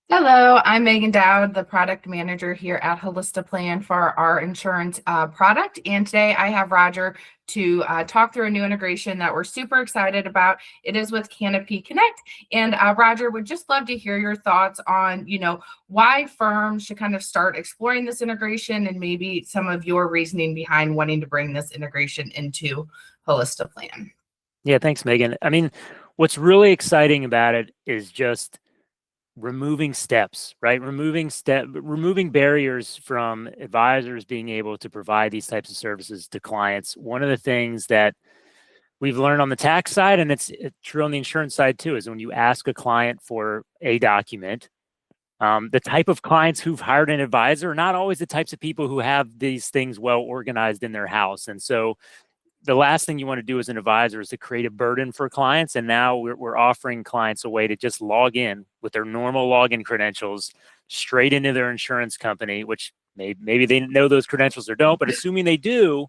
Hello, I'm Megan Dowd, the product manager here at Holistiplan for our insurance product. And today I have Roger to talk through a new integration that we're super excited about. It is with Canopy Connect. And Roger, would just love to hear your thoughts on, why firms should kind of start exploring this integration and maybe some of your reasoning behind wanting to bring this integration into Holistiplan. Yeah, thanks, Megan. I mean, what's really exciting about it is just removing steps, right? Removing barriers from advisors being able to provide these types of services to clients. One of the things that we've learned on the tax side, and it's true on the insurance side too, is when you ask a client for a document, the type of clients who've hired an advisor are not always the types of people who have these things well organized in their house. And so the last thing you want to do as an advisor is to create a burden for clients. And now we're offering clients a way to just log in with their normal login credentials straight into their insurance company, which maybe they know those credentials or don't, but assuming they do,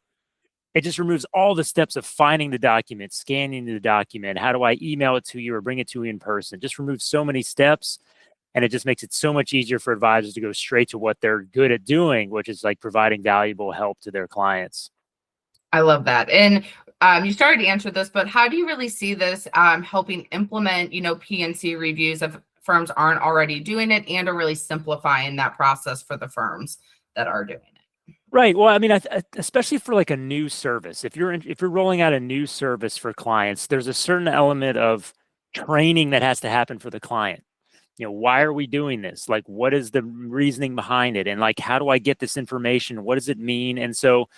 it just removes all the steps of finding the document, scanning the document. How do I email it to you or bring it to you in person? Just removes so many steps. And it just makes it so much easier for advisors to go straight to what they're good at doing, which is like providing valuable help to their clients. I love that. And you started to answer this, but how do you really see this helping implement, PNC reviews if firms aren't already doing it and are really simplifying that process for the firms that are doing it? Right. Well, I mean, especially for like a new service, if you're rolling out a new service for clients, there's a certain element of training that has to happen for the client. Why are we doing this? Like, what is the reasoning behind it? And like, how do I get this information? What does it mean? And so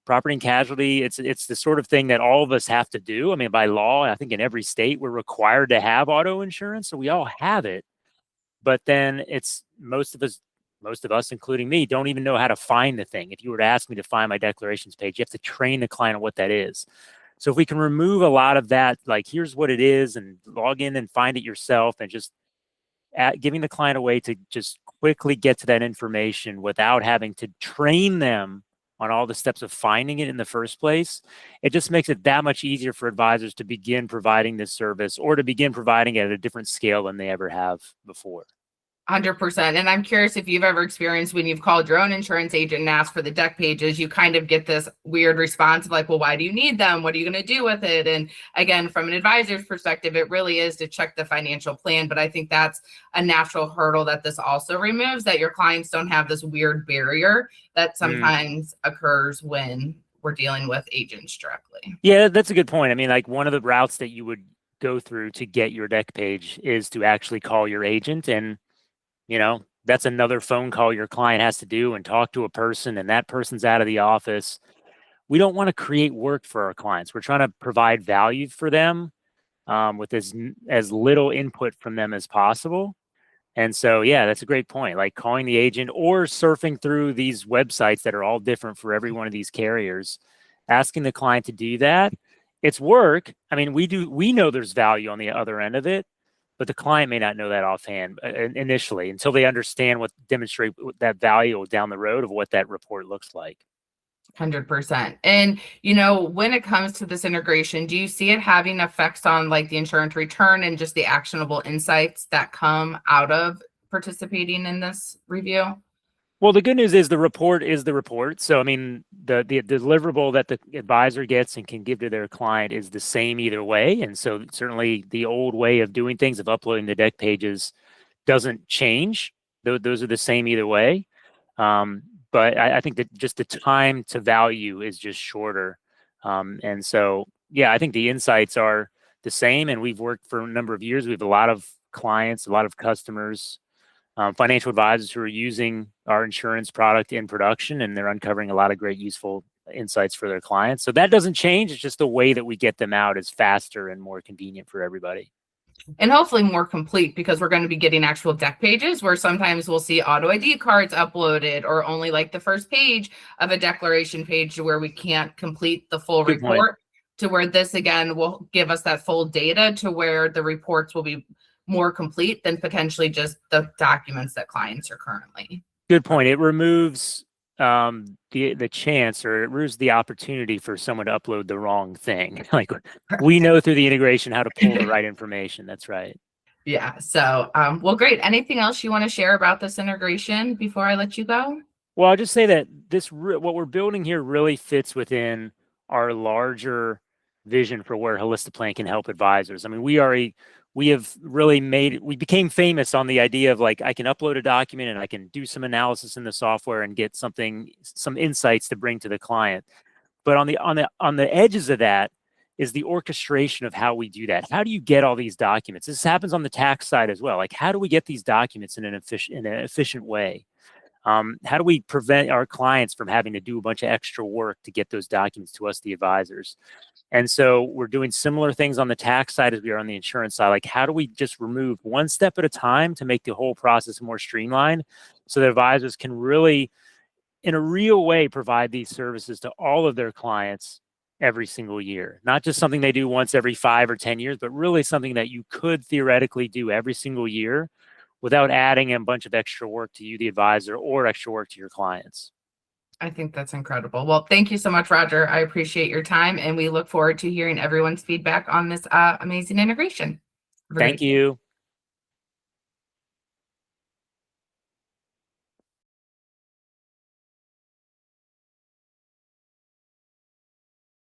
property and casualty, it's the sort of thing that all of us have to do. I mean, by law, I think in every state we're required to have auto insurance, so we all have it. But then it's most of us, including me, don't even know how to find the thing. If you were to ask me to find my declarations page, you have to train the client on what that is. So if we can remove a lot of that, like here's what it is, and log in and find it yourself, and just giving the client a way to just quickly get to that information without having to train them on all the steps of finding it in the first place, it just makes it that much easier for advisors to begin providing this service or to begin providing it at a different scale than they ever have before. 100%. And I'm curious if you've ever experienced when you've called your own insurance agent and asked for the deck pages, you kind of get this weird response of like, well, why do you need them? What are you going to do with it? And again, from an advisor's perspective, it really is to check the financial plan. But I think that's a natural hurdle that this also removes, that your clients don't have this weird barrier that sometimes occurs when we're dealing with agents directly. Yeah, that's a good point. I mean, like one of the routes that you would go through to get your deck page is to actually call your agent, and that's another phone call your client has to do and talk to a person, and that person's out of the office. We don't want to create work for our clients. We're trying to provide value for them with as little input from them as possible. And so, yeah, that's a great point. Like calling the agent or surfing through these websites that are all different for every one of these carriers, asking the client to do that. It's work. I mean, we know there's value on the other end of it, but the client may not know that offhand initially until they understand demonstrate that value down the road of what that report looks like. 100%. And, when it comes to this integration, do you see it having effects on like the insurance return and just the actionable insights that come out of participating in this review? Well, the good news is the report is the report. So, I mean, the deliverable that the advisor gets and can give to their client is the same either way. And so certainly the old way of doing things, of uploading the deck pages, doesn't change. Those are the same either way. But I think that just the time to value is just shorter. And so, yeah, I think the insights are the same. And we've worked for a number of years. We have a lot of clients, a lot of customers, financial advisors who are using our insurance product in production, and they're uncovering a lot of great useful insights for their clients. So that doesn't change. It's just the way that we get them out is faster and more convenient for everybody. And hopefully more complete, because we're going to be getting actual deck pages where sometimes we'll see auto ID cards uploaded or only like the first page of a declaration page where we can't complete the full report, to where this again will give us that full data to where the reports will be more complete than potentially just the documents that clients are currently. Good point. It removes the chance, or it removes the opportunity for someone to upload the wrong thing. Like we know through the integration how to pull the right information. That's right. Yeah. So, well, great. Anything else you want to share about this integration before I let you go? Well, I'll just say that what we're building here really fits within our larger vision for where Holistiplan can help advisors. I mean, we have really we became famous on the idea of like, I can upload a document and I can do some analysis in the software and get some insights to bring to the client. But on the edges of that is the orchestration of how we do that. How do you get all these documents? This happens on the tax side as well. Like, how do we get these documents in an efficient way? How do we prevent our clients from having to do a bunch of extra work to get those documents to us, the advisors? And so we're doing similar things on the tax side as we are on the insurance side. Like, how do we just remove one step at a time to make the whole process more streamlined so that advisors can really, in a real way, provide these services to all of their clients every single year? Not just something they do once every 5 or 10 years, but really something that you could theoretically do every single year without adding a bunch of extra work to you, the advisor, or extra work to your clients. I think that's incredible. Well, thank you so much, Roger. I appreciate your time, and we look forward to hearing everyone's feedback on this amazing integration. Thank you.